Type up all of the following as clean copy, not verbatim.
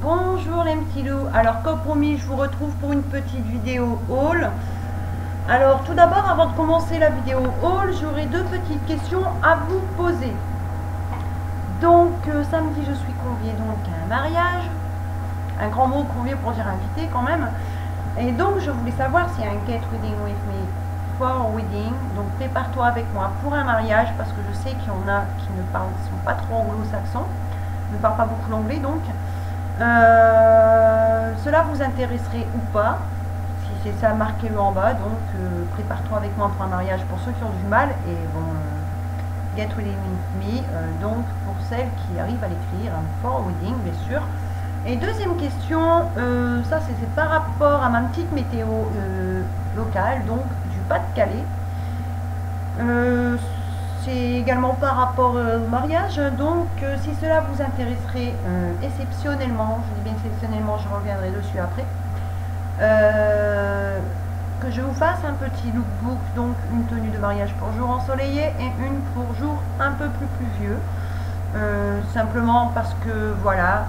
Bonjour les petits loups. Alors comme promis, je vous retrouve pour une petite vidéo haul. Alors tout d'abord, avant de commencer la vidéo haul, j'aurai deux petites questions à vous poser. Donc samedi, je suis conviée donc à un mariage. Un grand mot convié pour dire invité quand même. Et donc je voulais savoir s'il y a un get wedding with me for wedding. Donc prépare-toi avec moi pour un mariage, parce que je sais qu'il y en a qui ne sont pas trop anglo-saxons, ne parlent pas beaucoup l'anglais donc. Cela vous intéresserait ou pas? Si c'est ça, marquez-le en bas. Donc prépare-toi avec moi pour un mariage pour ceux qui ont du mal, et bon, get ready with me donc pour celles qui arrivent à l'écrire, for wedding bien sûr. Et deuxième question, ça c'est par rapport à ma petite météo locale, donc du Pas-de-Calais. C'est également par rapport au mariage. Donc si cela vous intéresserait exceptionnellement, je dis bien exceptionnellement, je reviendrai dessus après, que je vous fasse un petit lookbook, donc une tenue de mariage pour jour ensoleillé et une pour jour un peu plus pluvieux. Simplement parce que voilà,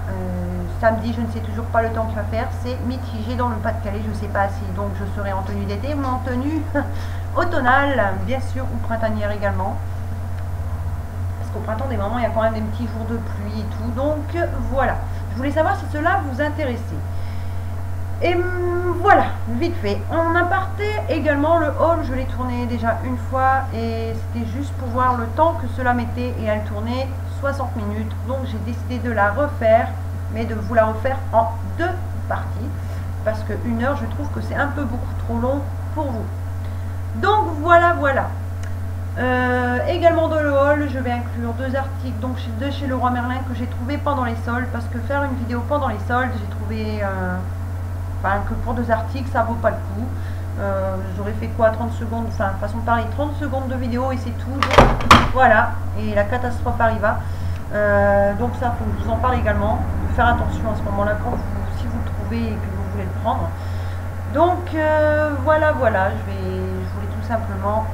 samedi je ne sais toujours pas le temps qu'il va faire, c'est mitigé dans le Pas-de-Calais. Je ne sais pas si donc je serai en tenue d'été ou en tenue automnale bien sûr, ou printanière également, parce qu'au printemps des moments il y a quand même des petits jours de pluie et tout. Donc voilà, je voulais savoir si cela vous intéressait. Et voilà, vite fait. En aparté également, le haul, je l'ai tourné déjà une fois et c'était juste pour voir le temps que cela mettait, et elle tournait 60 minutes. Donc j'ai décidé de la refaire, mais de vous la refaire en deux parties, parce que 1 heure, je trouve que c'est un peu beaucoup trop long pour vous. Donc voilà. Également dans le haul, je vais inclure deux articles donc de chez Leroy Merlin que j'ai trouvé pendant les soldes, parce que faire une vidéo pendant les soldes, j'ai trouvé que pour deux articles ça vaut pas le coup. J'aurais fait quoi, 30 secondes, enfin façon de parler, 30 secondes de vidéo et c'est tout. Donc, voilà, et la catastrophe arriva. Donc ça, faut que je vous en parle également, faire attention à ce moment là quand si vous le trouvez et que vous voulez le prendre. Donc voilà, je voulais tout simplement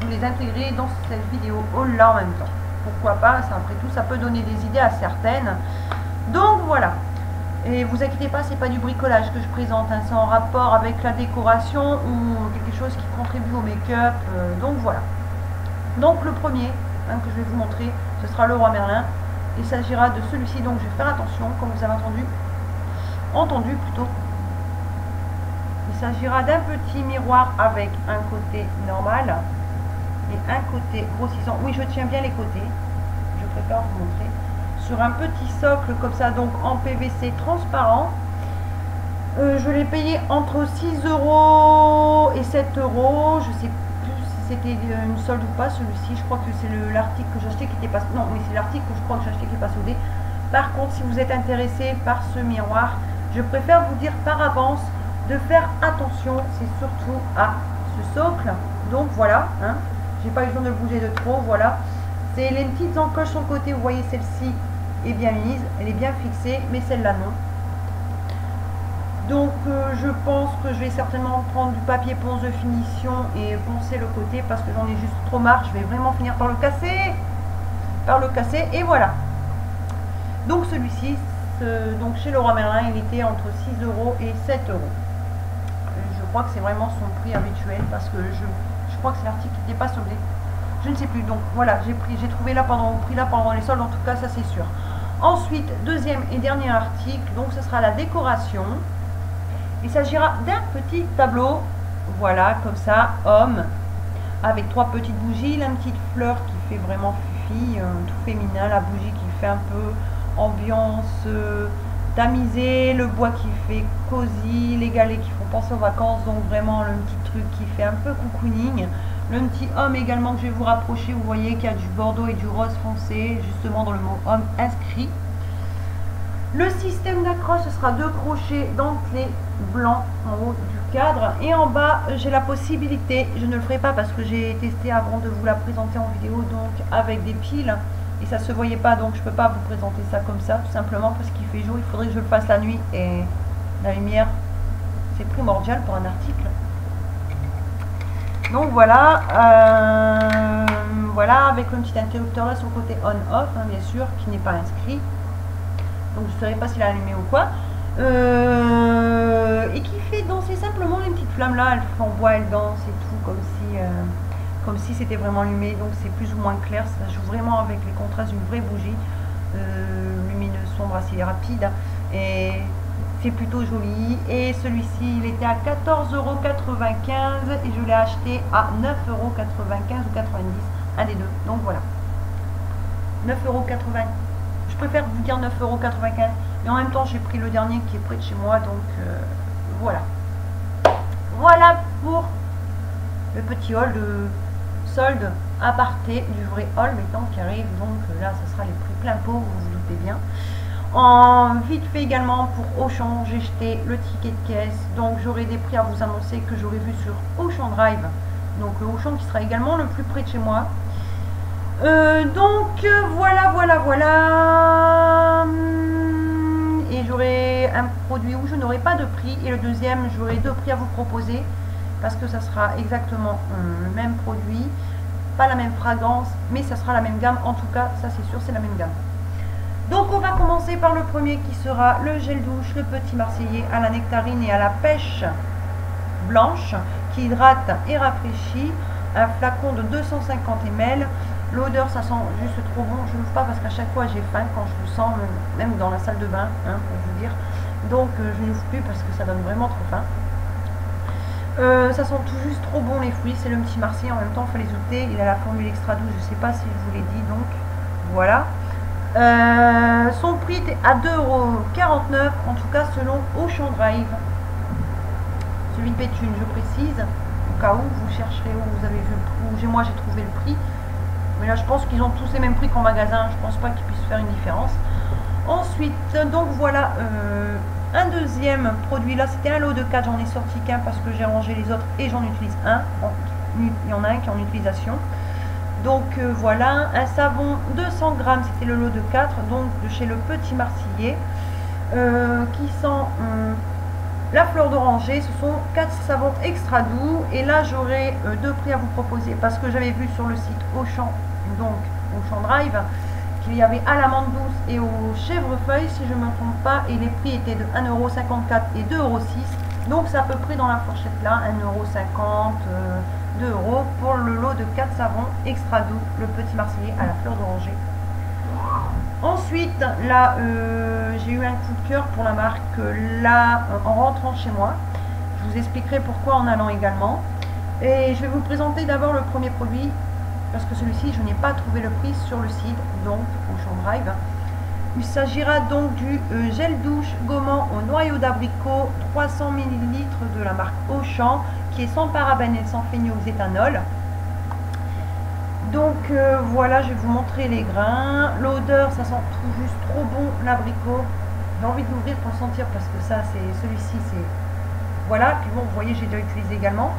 vous les intégrer dans cette vidéo haul là en même temps. Pourquoi pas, ça, après tout ça peut donner des idées à certaines. Donc voilà. Et vous inquiétez pas, c'est pas du bricolage que je présente, hein, c'est en rapport avec la décoration ou quelque chose qui contribue au make-up. Donc voilà. Donc le premier que je vais vous montrer, ce sera Leroy Merlin. Il s'agira de celui-ci, donc je vais faire attention, comme vous avez entendu plutôt. Il s'agira d'un petit miroir avec un côté normal et un côté grossissant. Oui, je tiens bien les côtés, je préfère vous montrer. Sur un petit socle comme ça, donc en PVC transparent. Je l'ai payé entre 6 € et 7 €. Je sais plus si c'était une solde ou pas celui-ci. Je crois que c'est l'article que j'ai acheté qui n'était pas... Non, oui, c'est l'article que je crois que j'ai acheté qui n'est pas soudé. Par contre, si vous êtes intéressé par ce miroir, je préfère vous dire par avance de faire attention. C'est surtout à ce socle. Donc voilà, hein, j'ai pas eu besoin de le bouger de trop. Voilà, c'est les petites encoches sur le côté. Vous voyez, celle-ci est bien mise, elle est bien fixée, mais celle-là non. Donc je pense que je vais certainement prendre du papier ponce de finition et poncer le côté, parce que j'en ai juste trop marre. Je vais vraiment finir par le casser, et voilà. Donc celui-ci, donc chez Leroy Merlin, il était entre 6 € et 7 €. Je crois que c'est vraiment son prix habituel, parce que je crois que c'est l'article qui n'était pas soldé. Je ne sais plus. Donc voilà, j'ai trouvé là pendant les soldes, en tout cas ça c'est sûr. Ensuite, deuxième et dernier article, donc ce sera la décoration. Il s'agira d'un petit tableau, voilà, comme ça, homme, avec 3 petites bougies, la petite fleur qui fait vraiment fifi, tout féminin, la bougie qui fait un peu ambiance tamisée, le bois qui fait cosy, les galets qui font penser aux vacances, donc vraiment le petit truc qui fait un peu cocooning. Le petit homme également que je vais vous rapprocher, vous voyez qu'il y a du bordeaux et du rose foncé, justement dans le mot homme inscrit. Le système d'accroche, ce sera 2 crochets dentelés blancs en haut du cadre, et en bas j'ai la possibilité, je ne le ferai pas parce que j'ai testé avant de vous la présenter en vidéo, donc avec des piles, et ça se voyait pas, donc je peux pas vous présenter ça comme ça, tout simplement parce qu'il fait jour. Il faudrait que je le fasse la nuit, et la lumière c'est primordial pour un article. Donc voilà, voilà, avec le petit interrupteur là sur le côté on-off, hein, bien sûr, qui n'est pas inscrit. donc je ne saurais pas s'il a allumé ou quoi. Et qui fait danser simplement les petites flammes là, elles flamboient, elles dansent et tout, comme si c'était vraiment allumé. Donc c'est plus ou moins clair, ça joue vraiment avec les contrastes d'une vraie bougie, lumineuse, sombre, assez rapide, et c'est plutôt joli. Et celui-ci, il était à 14,95 € et je l'ai acheté à 9,95 € ou 90, un des deux. Donc voilà, 9,80 €. Je préfère vous dire 9,95 €, mais en même temps j'ai pris le dernier qui est près de chez moi, donc voilà. Voilà pour le petit haul de solde aparté du vrai haul maintenant qui arrive. Donc là ce sera les prix plein pot, vous vous doutez bien. En vite fait également pour Auchan, j'ai jeté le ticket de caisse, donc j'aurai des prix à vous annoncer que j'aurai vu sur Auchan Drive, donc le Auchan qui sera également le plus près de chez moi. Donc voilà. Et j'aurai un produit où je n'aurai pas de prix, et le deuxième j'aurai deux prix à vous proposer parce que ça sera exactement le même produit, pas la même fragrance, mais ça sera la même gamme. En tout cas, ça c'est sûr, c'est la même gamme. Donc on va commencer par le premier qui sera le gel douche, le petit marseillais à la nectarine et à la pêche blanche qui hydrate et rafraîchit. Un flacon de 250 ml. L'odeur, ça sent juste trop bon. Je n'ouvre pas parce qu'à chaque fois j'ai faim quand je le sens, même dans la salle de bain, hein, pour vous dire. Donc je n'ouvre plus parce que ça donne vraiment trop faim. Ça sent tout juste trop bon les fruits. C'est le petit marseillais, en même temps il faut les ôter. Il a la formule extra douce, je ne sais pas si je vous l'ai dit, donc voilà. Son prix était à 2,49 € en tout cas selon Auchan Drive. Celui de Béthune, je précise, au cas où vous chercherez où vous avez vu le prix, où moi j'ai trouvé le prix. Mais là je pense qu'ils ont tous les mêmes prix qu'en magasin, je pense pas qu'ils puissent faire une différence. Ensuite, donc voilà, un deuxième produit, là c'était un lot de 4, j'en ai sorti qu'un parce que j'ai rangé les autres et j'en utilise un. Il y en a un qui est en utilisation. Donc voilà, un savon 200 grammes, c'était le lot de 4, donc de chez le Petit Marseillais, qui sent la fleur d'oranger. Ce sont 4 savons extra doux. Et là j'aurai deux prix à vous proposer parce que j'avais vu sur le site Auchan, donc Auchan Drive, qu'il y avait à l'amande douce et au chèvrefeuille si je ne me trompe pas, et les prix étaient de 1,54 € et 2,06 €. Donc c'est à peu près dans la fourchette là, 1,50 €, 2 € pour le lot de 4 savons extra doux, le Petit Marseillais à la fleur d'oranger. Ensuite, là, j'ai eu un coup de cœur pour la marque, là, en rentrant chez moi. Je vous expliquerai pourquoi en allant également. Et je vais vous présenter d'abord le premier produit, parce que celui-ci, je n'ai pas trouvé le prix sur le site, donc Auchan Drive. Il s'agira donc du gel douche gommant au noyau d'abricot, 300 ml de la marque Auchan, qui est sans parabènes et sans phényloxéthanol. Donc voilà, je vais vous montrer les grains. L'odeur, ça sent tout juste trop bon l'abricot. J'ai envie de l'ouvrir pour le sentir parce que ça, c'est celui-ci, c'est voilà. Puis bon, vous voyez, j'ai déjà utilisé également.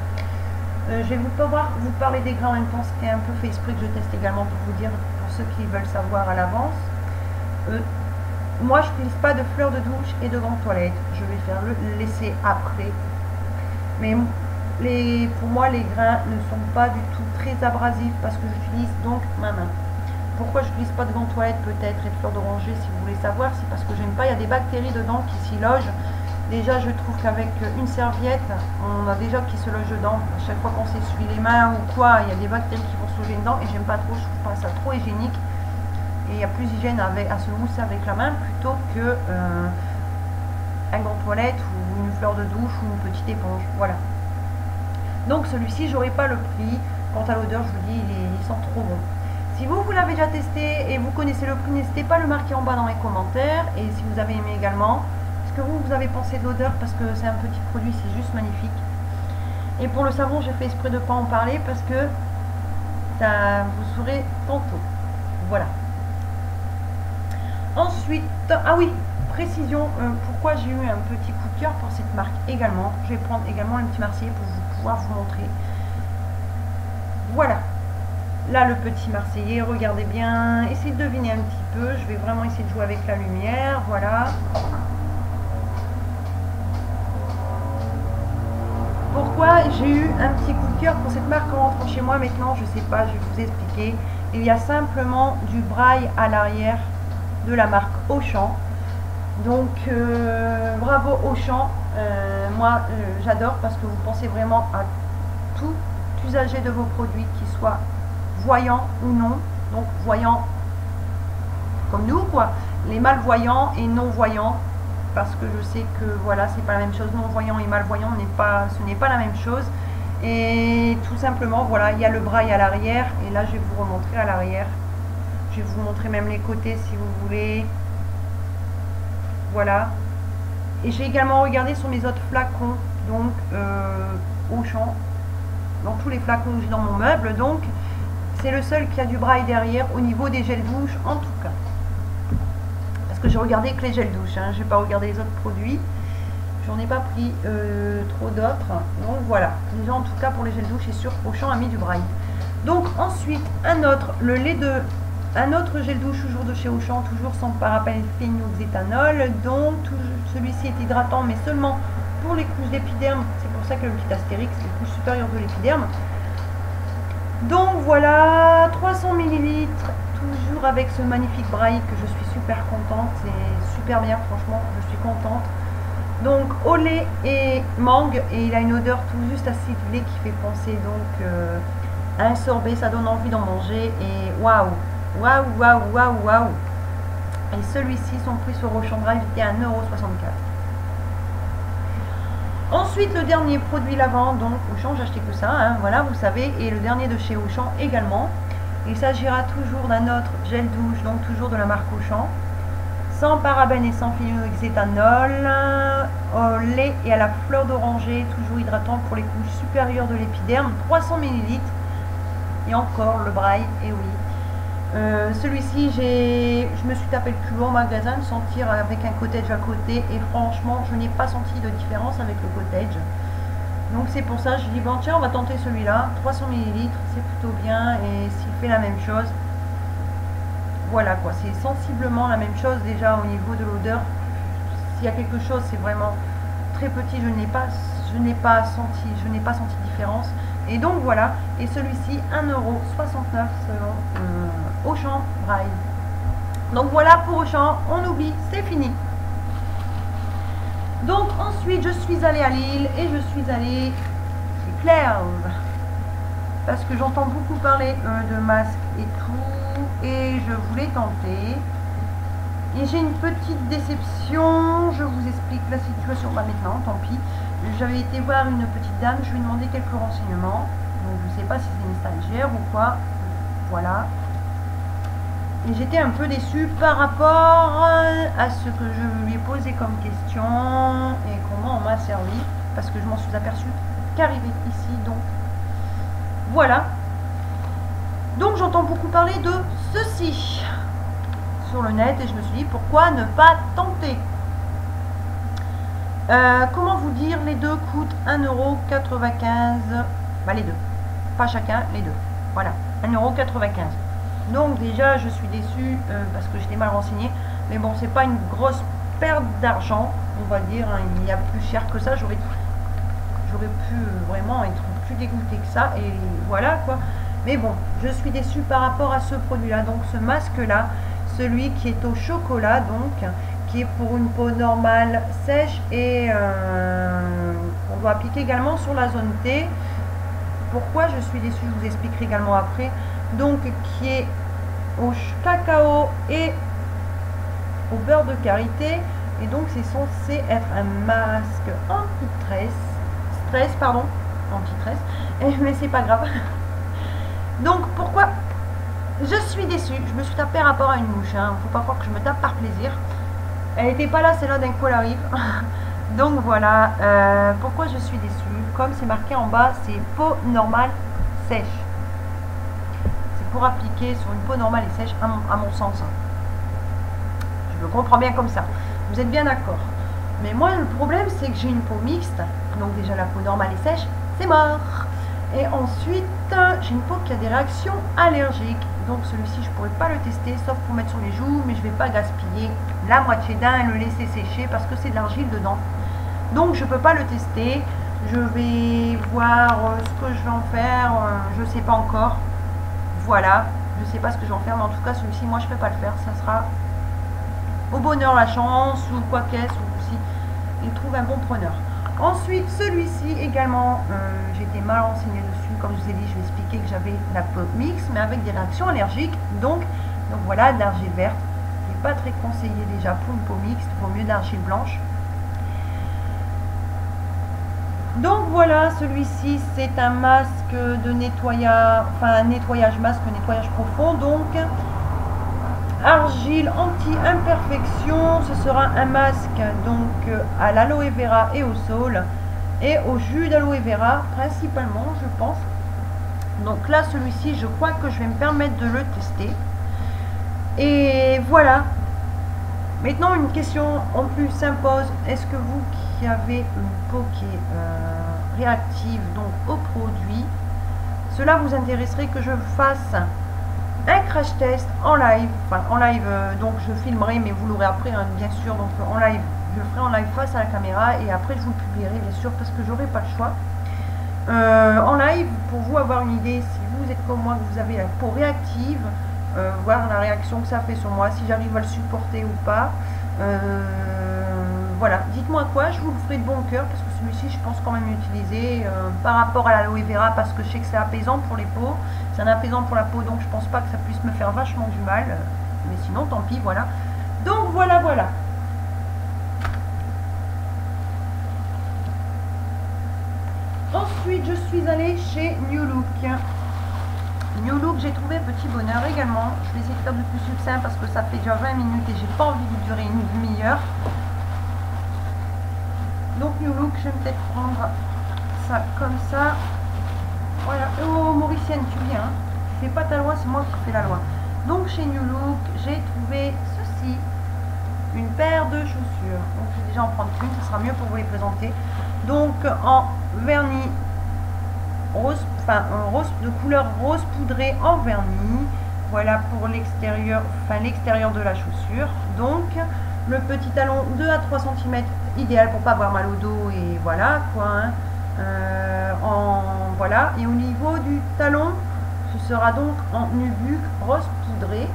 Je vais pouvoir vous parler des grains en même temps. C'était un peu fait exprès que je teste également pour vous dire, pour ceux qui veulent savoir à l'avance. Moi, je n'utilise pas de fleurs de douche et de gants toilettes. Je vais faire le laisser après. Mais pour moi, les grains ne sont pas du tout très abrasifs parce que j'utilise donc ma main. Pourquoi je n'utilise pas de gants toilettes peut-être et de fleurs d'oranger, si vous voulez savoir, c'est parce que j'aime pas, il y a des bactéries dedans qui s'y logent. Déjà, je trouve qu'avec une serviette, on a déjà qui se loge dedans. À chaque fois qu'on s'essuie les mains ou quoi, il y a des bactéries qui vont se loger dedans et j'aime pas trop, je trouve pas ça trop hygiénique. Et il y a plus d'hygiène à se mousser avec la main plutôt que un gant toilette ou une fleur de douche ou une petite éponge. Voilà. Donc celui-ci, j'aurai pas le prix. Quant à l'odeur, je vous dis, il sent trop bon. Si vous l'avez déjà testé et vous connaissez le prix, n'hésitez pas à le marquer en bas dans les commentaires. Et si vous avez aimé également, ce que vous avez pensé de l'odeur, parce que c'est un petit produit, c'est juste magnifique. Et pour le savon, j'ai fait exprès de ne pas en parler parce que vous saurez tantôt. Voilà. Ensuite, ah oui, précision, pourquoi j'ai eu un petit coup de cœur pour cette marque également. Je vais prendre également le Petit Marseillais pour pouvoir vous montrer. Voilà. Là, le Petit Marseillais, regardez bien, essayez de deviner un petit peu. Je vais vraiment essayer de jouer avec la lumière. Voilà. Pourquoi j'ai eu un petit coup de cœur pour cette marque en rentrant chez moi maintenant, je ne sais pas, je vais vous expliquer. Il y a simplement du braille à l'arrière de la marque Auchan. Donc bravo Auchan, moi j'adore parce que vous pensez vraiment à tout usager de vos produits, qu'ils soient voyants ou non, donc voyants comme nous quoi, les malvoyants et non voyants, parce que je sais que voilà, c'est pas la même chose, non voyant et malvoyant ce n'est pas la même chose. Et tout simplement voilà, il y a le braille à l'arrière, et là je vais vous remontrer à l'arrière, je vais vous montrer même les côtés si vous voulez. Voilà, et j'ai également regardé sur mes autres flacons, donc Auchan, dans tous les flacons que j'ai dans mon meuble, donc c'est le seul qui a du braille derrière au niveau des gels douche en tout cas. Parce que j'ai regardé que les gels douche, hein, j'ai pas regardé les autres produits, j'en ai pas pris trop d'autres, donc voilà, déjà en tout cas pour les gels douche, c'est sûr Auchan a mis du braille. Donc ensuite un autre, un autre gel douche toujours de chez Auchan, toujours sans parabène-phénylxéthanol, donc celui-ci est hydratant mais seulement pour les couches d'épiderme, c'est pour ça que le petit astérix, les couches supérieures de l'épiderme. Donc voilà, 300 ml, toujours avec ce magnifique braille que je suis super contente, c'est super bien franchement, je suis contente. Donc au lait et mangue, et il a une odeur tout juste acidulée qui fait penser donc à un sorbet, ça donne envie d'en manger, et waouh, waouh, waouh, waouh, waouh. Et celui-ci, son prix sur Auchan Drive était à 1,64 €. Ensuite, le dernier produit lavant, donc Auchan, j'ai acheté que ça, hein, voilà, vous savez, et le dernier de chez Auchan également. Il s'agira toujours d'un autre gel douche, donc toujours de la marque Auchan, sans parabènes et sans phénylxéthanol, au lait et à la fleur d'oranger, toujours hydratant pour les couches supérieures de l'épiderme, 300 ml. Et encore le braille, et oui. Celui-ci, je me suis tapé le culot en magasin de sentir avec un cottage à côté, et franchement je n'ai pas senti de différence avec le cottage, donc c'est pour ça je dis bon tiens, on va tenter celui-là, 300 ml, c'est plutôt bien, et s'il fait la même chose, voilà quoi, c'est sensiblement la même chose déjà au niveau de l'odeur. S'il y a quelque chose, c'est vraiment très petit, je n'ai pas senti différence. Et donc voilà, et celui-ci 1,69 € selon Auchan Braille. Donc voilà pour Auchan, on oublie, c'est fini. Donc ensuite je suis allée à Lille et je suis allée chez Claire's, parce que j'entends beaucoup parler de masques et tout, et je voulais tenter. Et j'ai une petite déception, je vous explique la situation, bah maintenant, tant pis. J'avais été voir une petite dame, je lui ai demandé quelques renseignements, donc je ne sais pas si c'est une stagiaire ou quoi, voilà. Et j'étais un peu déçue par rapport à ce que je lui ai posé comme question et comment on m'a servi, parce que je m'en suis aperçue qu'arrivé ici, donc voilà. Donc j'entends beaucoup parler de ceci sur le net, et je me suis dit pourquoi ne pas tenter. Comment vous dire, les deux coûtent 1,95 €, bah les deux, pas chacun, les deux, voilà, 1,95 €. Donc déjà je suis déçue parce que j'étais mal renseignée, mais bon, c'est pas une grosse perte d'argent, on va dire, hein. Il y a plus cher que ça, j'aurais pu vraiment être plus dégoûtée que ça, et voilà quoi. Mais bon, je suis déçue par rapport à ce produit là, donc ce masque là, celui qui est au chocolat, donc qui est pour une peau normale sèche, et on doit appliquer également sur la zone T. Pourquoi je suis déçue, je vous expliquerai également après. Donc qui est au cacao et au beurre de karité, et donc c'est censé être un masque anti-stress, mais c'est pas grave. Donc pourquoi je suis déçue, je me suis tapée rapport à une mouche, hein. Faut pas croire que je me tape par plaisir. Elle n'était pas là, celle-là, d'un coup elle arrive. Donc voilà, pourquoi je suis déçue. Comme c'est marqué en bas, c'est peau normale sèche. C'est pour appliquer sur une peau normale et sèche, à mon sens. Je le comprends bien comme ça. Vous êtes bien d'accord. Mais moi, le problème, c'est que j'ai une peau mixte. Donc déjà, la peau normale et sèche, c'est mort. Et ensuite, j'ai une peau qui a des réactions allergiques. Donc celui-ci, je ne pourrais pas le tester, sauf pour mettre sur les joues, mais je ne vais pas gaspiller la moitié d'un et le laisser sécher parce que c'est de l'argile dedans. Donc je ne peux pas le tester. Je vais voir ce que je vais en faire, je ne sais pas encore. Voilà, je ne sais pas ce que je vais en faire, mais en tout cas celui-ci, moi je ne peux pas le faire. Ça sera au bonheur la chance ou quoi qu'est-ce, ou si il trouve un bon preneur. Ensuite, celui-ci également, j'étais mal renseignée dessus. Comme je vous ai dit, je vais expliquer que j'avais la peau mixte, mais avec des réactions allergiques. Donc voilà, de l'argile verte, qui n'est pas très conseillé déjà pour une peau mixte. Il vaut mieux de l'argile blanche. Donc voilà, celui-ci, c'est un masque de nettoyage, enfin un nettoyage masque, nettoyage profond. Donc argile anti-imperfection, ce sera un masque donc à l'aloe vera et au saule et au jus d'aloe vera principalement, je pense. Donc là, celui-ci, je crois que je vais me permettre de le tester. Et voilà. Maintenant, une question en plus s'impose. Est-ce que vous qui avez une peau qui est réactive donc au produit, cela vous intéresserait que je fasse un crash test en live, enfin en live, donc je filmerai, mais vous l'aurez après hein, bien sûr, donc en live, je le ferai en live face à la caméra et après je vous le publierai bien sûr parce que j'aurai pas le choix. En live, pour vous avoir une idée, si vous êtes comme moi, que vous avez la peau réactive, voir la réaction que ça fait sur moi, si j'arrive à le supporter ou pas. Voilà, dites-moi quoi, je vous le ferai de bon cœur parce que celui-ci je pense quand même l'utiliser par rapport à l'aloe vera parce que je sais que c'est apaisant pour les peaux, c'est un apaisant pour la peau, donc je pense pas que ça puisse me faire vachement du mal, mais sinon tant pis, voilà. Donc voilà. Ensuite je suis allée chez New Look. New Look, j'ai trouvé petit bonheur également. Je vais essayer de faire du plus succinct parce que ça fait déjà 20 minutes et j'ai pas envie de durer une demi-heure. Donc New Look, je vais peut-être prendre ça comme ça. Voilà. Oh Mauricienne, tu viens. Hein. Tu fais pas ta loi, c'est moi qui fais la loi. Donc chez New Look, j'ai trouvé ceci. Une paire de chaussures. Donc je vais déjà en prendre une, ça sera mieux pour vous les présenter. Donc en vernis rose, enfin rose de couleur rose poudré en vernis. Voilà pour l'extérieur, enfin l'extérieur de la chaussure. Donc le petit talon 2 à 3 cm, idéal pour pas avoir mal au dos et voilà quoi. Hein. Voilà, et au niveau du talon, ce sera donc en nubuck rose poudré.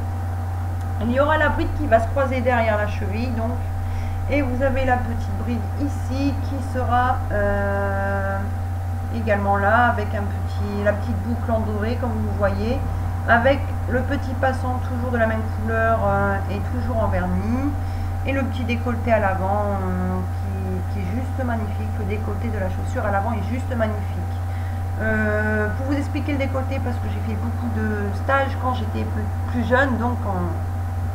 Il y aura la bride qui va se croiser derrière la cheville, donc, et vous avez la petite bride ici qui sera également là avec la petite boucle en doré comme vous voyez, avec le petit passant toujours de la même couleur et toujours en vernis, et le petit décolleté à l'avant qui est juste magnifique. Le décolleté de la chaussure à l'avant est juste magnifique. Pour vous expliquer le décolleté, parce que j'ai fait beaucoup de stages quand j'étais plus jeune, donc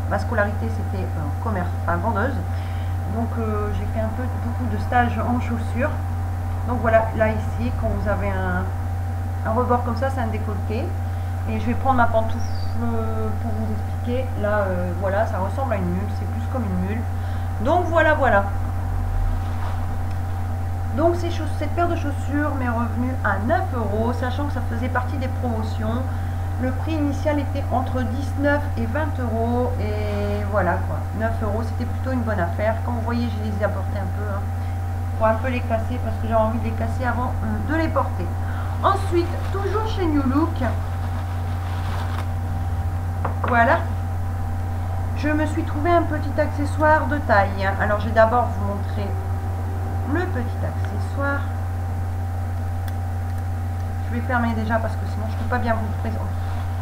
ma scolarité c'était commerce, enfin vendeuse, donc j'ai fait beaucoup de stages en chaussures. Donc voilà, là ici quand vous avez un rebord comme ça, c'est un décolleté, et je vais prendre ma pantoufle pour vous expliquer. Là voilà, ça ressemble à une mule, c'est plus comme une mule. Donc voilà. Donc cette paire de chaussures m'est revenue à 9 €, sachant que ça faisait partie des promotions. Le prix initial était entre 19 et 20 €, et voilà quoi, 9 €, c'était plutôt une bonne affaire. Comme vous voyez, je les ai apportés un peu, hein, pour un peu les casser, parce que j'ai envie de les casser avant de les porter. Ensuite, toujours chez New Look, voilà, je me suis trouvé un petit accessoire de taille. Alors je vais d'abord vous montrer le petit accessoire. Je vais fermer déjà parce que sinon je ne peux pas bien vous le présenter.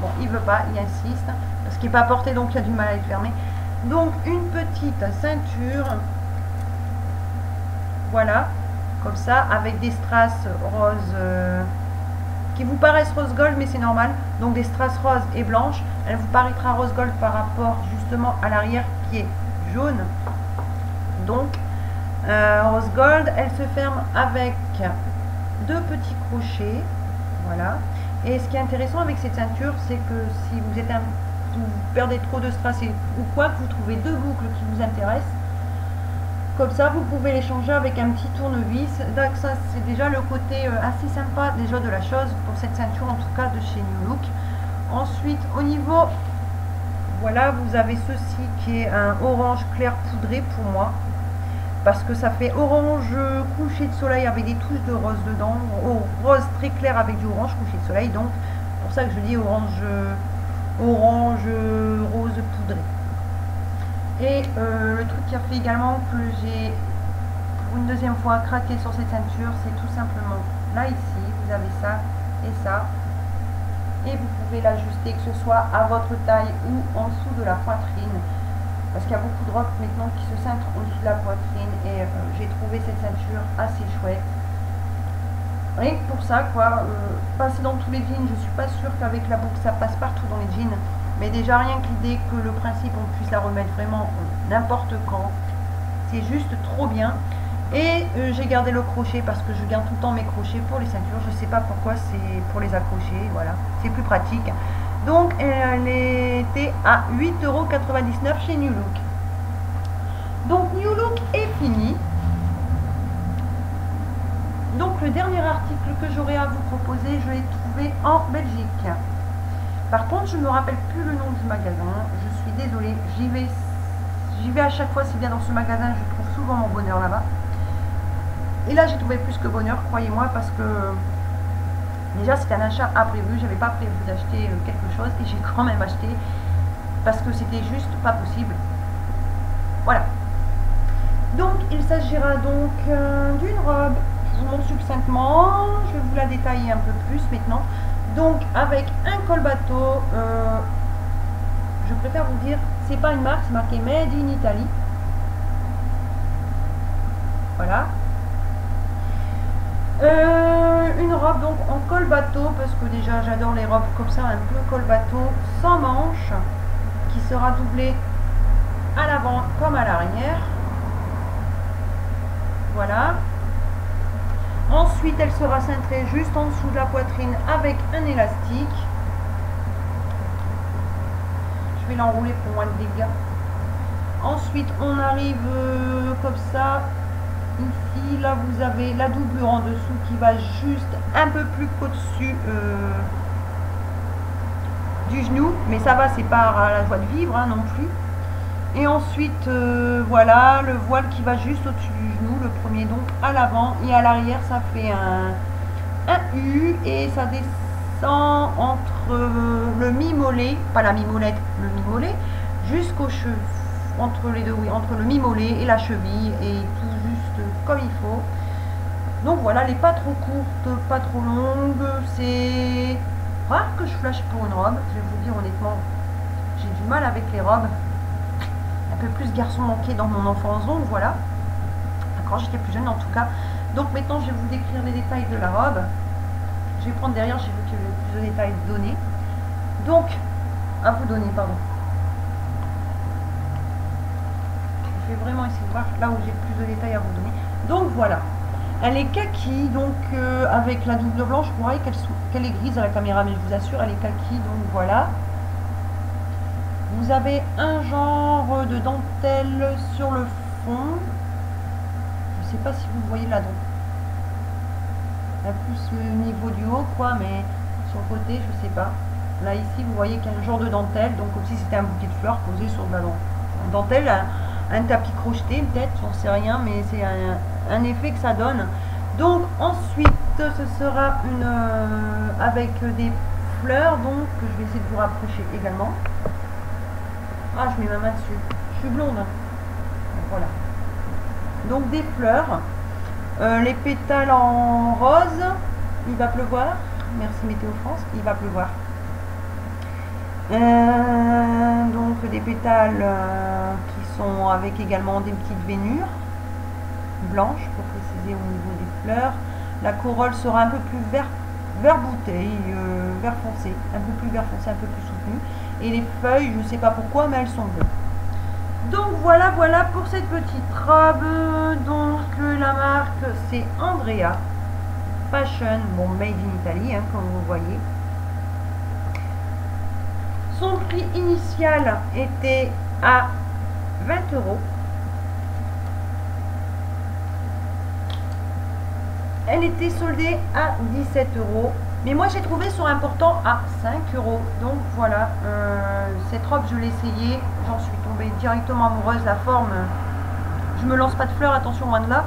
Bon, il veut pas, il insiste, parce qu'il n'est pas porté, donc il y a du mal à le fermer. Donc une petite ceinture, voilà, comme ça, avec des strass roses qui vous paraissent rose gold, mais c'est normal. Donc des strass roses et blanches. Elle vous paraîtra rose gold par rapport justement à l'arrière qui est jaune. Donc rose gold, elle se ferme avec 2 petits crochets, voilà. Et ce qui est intéressant avec cette ceinture, c'est que si vous perdez trop de strass ou quoi, que vous trouvez 2 boucles qui vous intéressent, comme ça vous pouvez les changer avec un petit tournevis. Donc ça, c'est déjà le côté assez sympa déjà de la chose pour cette ceinture, en tout cas de chez New Look. Ensuite, au niveau, voilà, vous avez ceci qui est un orange clair poudré pour moi, parce que ça fait orange couché de soleil avec des touches de rose dedans, rose très clair avec du orange couché de soleil, donc pour ça que je dis orange rose poudré. Et le truc qui a fait également que j'ai pour une deuxième fois craqué sur cette ceinture, c'est tout simplement là ici, vous avez ça et ça. Et vous pouvez l'ajuster que ce soit à votre taille ou en dessous de la poitrine. Parce qu'il y a beaucoup de robes maintenant qui se cintrent en dessous de la poitrine. Et j'ai trouvé cette ceinture assez chouette. Rien que pour ça, quoi. Passer dans tous les jeans, je suis pas sûre qu'avec la boucle ça passe partout dans les jeans. Mais déjà rien que l'idée que le principe on puisse la remettre vraiment n'importe quand, c'est juste trop bien. Et j'ai gardé le crochet parce que je garde tout le temps mes crochets pour les ceintures. Je sais pas pourquoi, c'est pour les accrocher, voilà, c'est plus pratique. Donc elle était à 8,99 € chez New Look. Donc New Look est fini. Donc le dernier article que j'aurais à vous proposer, je l'ai trouvé en Belgique. Par contre, je ne me rappelle plus le nom du magasin. Je suis désolée, j'y vais à chaque fois, c'est bien dans ce magasin, je trouve souvent mon bonheur là-bas. Et là, j'ai trouvé plus que bonheur, croyez-moi, parce que déjà, c'est un achat imprévu. J'avais pas prévu d'acheter quelque chose et j'ai quand même acheté parce que c'était juste pas possible. Voilà. Donc, il s'agira donc d'une robe. Je vous montre succinctement. Je vais vous la détailler un peu plus maintenant. Donc, avec un col bateau. Je préfère vous dire, c'est pas une marque, c'est marqué Made in Italy. Voilà. Une robe donc en col bateau, parce que déjà j'adore les robes comme ça, un peu col bateau, sans manches, qui sera doublée à l'avant comme à l'arrière. Voilà. Ensuite elle sera cintrée juste en dessous de la poitrine avec un élastique. Je vais l'enrouler pour moins de dégâts. Ensuite on arrive comme ça. Ici, là, vous avez la doublure en dessous qui va juste un peu plus qu'au-dessus du genou. Mais ça va, c'est pas à la joie de vivre hein, non plus. Et ensuite, voilà, le voile qui va juste au-dessus du genou. Le premier, donc, à l'avant. Et à l'arrière, ça fait un U. Et ça descend entre le mi-mollet, pas la mi-molette, le mi-mollet, jusqu'aux cheveux. Entre les deux, oui, entre le mi-mollet et la cheville, et tout juste comme il faut. Donc voilà, elle n'est pas trop courte, pas trop longue. C'est rare que je flash pour une robe, je vais vous dire honnêtement, j'ai du mal avec les robes un peu plus garçon manqué dans mon enfance, donc voilà, quand j'étais plus jeune en tout cas. Donc maintenant je vais vous décrire les détails de la robe. Je vais prendre derrière, j'ai vu qu'il y avait plus de détails donnés, donc à vous donner, pardon. Je vais vraiment essayer de voir là où j'ai plus de détails à vous donner. Donc voilà, elle est kaki, donc avec la double blanche, vous voyez qu'elle est grise à la caméra, mais je vous assure, elle est kaki, donc voilà. Vous avez un genre de dentelle sur le fond. Je ne sais pas si vous voyez là, donc là plus le niveau du haut, quoi, mais sur le côté, je sais pas. Là, ici, vous voyez qu'il y a un genre de dentelle, donc comme si c'était un bouquet de fleurs posé sur de la dentelle. Un tapis crocheté peut-être, j'en sais rien, mais c'est un effet que ça donne. Donc ensuite ce sera une avec des fleurs, donc que je vais essayer de vous rapprocher également. Ah, je mets ma main dessus, je suis blonde hein. Voilà, donc des fleurs, les pétales en rose. Il va pleuvoir, merci Météo France, il va pleuvoir. Donc des pétales qui sont avec également des petites vénures blanches pour préciser au niveau des fleurs. La corolle sera un peu plus vert bouteille, vert foncé, un peu plus vert foncé, un peu plus soutenu. Et les feuilles, je ne sais pas pourquoi, mais elles sont bleues. Donc voilà pour cette petite robe. Donc la marque c'est Andrea Fashion, bon made in Italy hein, comme vous voyez. Son prix initial était à 20 €. Elle était soldée à 17 €. Mais moi j'ai trouvé sur important à 5 €. Donc voilà, cette robe je l'ai essayée. J'en suis tombée directement amoureuse. La forme, je me lance pas de fleurs, attention loin de là.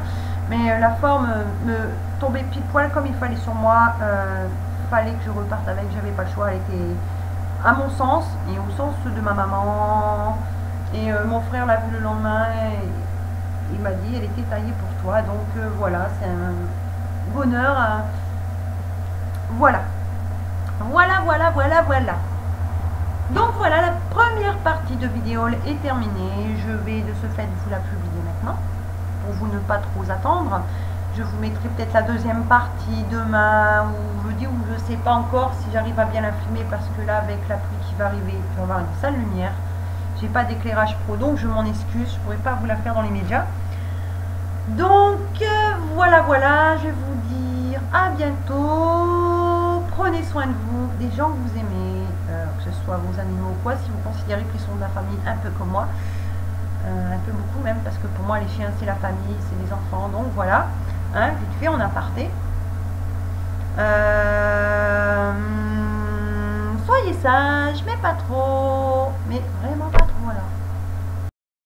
Mais la forme me tombait pile poil comme il fallait sur moi. Fallait que je reparte avec, j'avais pas le choix. Elle était... à mon sens et au sens de ma maman, Et mon frère l'a vu le lendemain et il m'a dit elle était taillée pour toi. Donc voilà, c'est un bonheur. Voilà. Voilà. Donc voilà, la première partie de vidéo est terminée. Je vais de ce fait vous la publier maintenant, pour vous ne pas trop attendre. Je vous mettrai peut-être la deuxième partie demain ou jeudi, ou je ne sais pas encore si j'arrive à bien la filmer, parce que là, avec la pluie qui va arriver, je vais avoir une sale lumière. J'ai pas d'éclairage pro, donc je m'en excuse, je pourrais pas vous la faire dans les médias. Donc voilà, je vais vous dire à bientôt. Prenez soin de vous, des gens que vous aimez, que ce soit vos animaux ou quoi, si vous considérez qu'ils sont de la famille, un peu comme moi, un peu beaucoup même, parce que pour moi les chiens c'est la famille, c'est les enfants, donc voilà, hein, vite fait en aparté. Soyez sages, mais pas trop, mais vraiment pas trop alors.